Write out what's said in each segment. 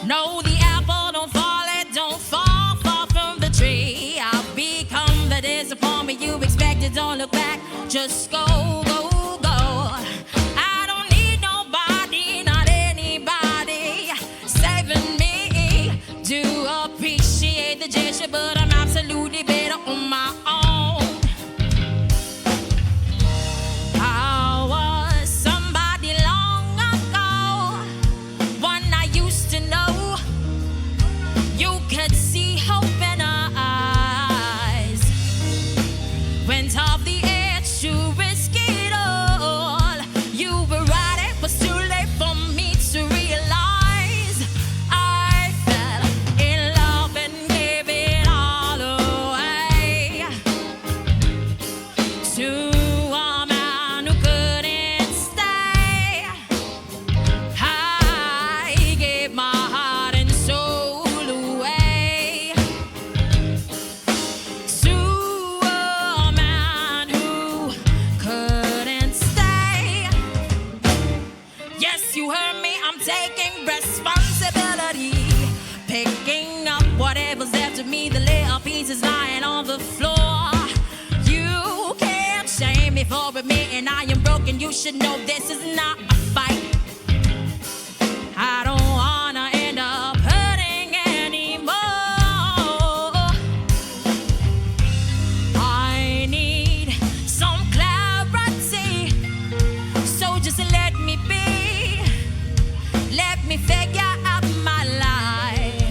No, the apple don't fall, it don't fall far from the tree. I've become the disappointment you expected. Don't look back, just go, go, go. I don't need nobody, not anybody saving me. Do appreciate the gesture, but I'm absolutely better on my own. I was somebody long ago, one I used to know. You could see hope in her eyes. Went off the edge to risk it all. You were right, it was too late for me to realize. I fell in love and gave it all away to a man who couldn't stay. I gave my heart and soul away to a man who couldn't stay. Yes, you heard me, I'm taking responsibility, picking up whatever's left of me. The little pieces lying on the floor. You can't shame me for admitting I am broken. You should know this is not a fight. I don't wanna end up hurting anymore. I need some clarity, so just let me be. Let me figure out my life.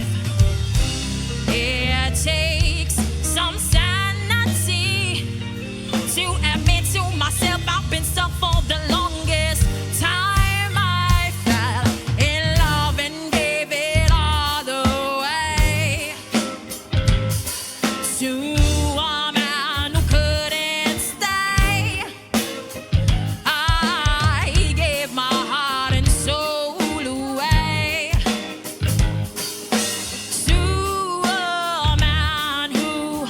It takes some sanity to admit to myself I've been stuck for the longest time. I fell in love and gave it all away to a man who couldn't stay. I gave my heart and soul away to a man who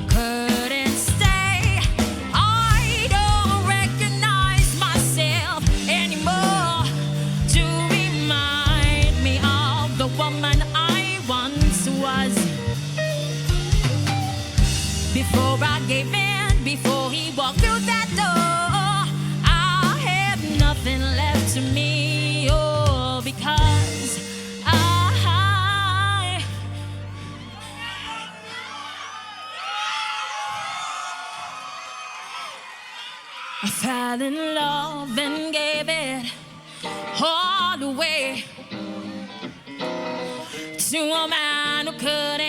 couldn't stay. I don't recognize myself anymore to remind me of the woman I once was. Before I gave in, before he walked through that door, I had nothing left to me. Oh, because I fell in love and gave it all away to a man who couldn't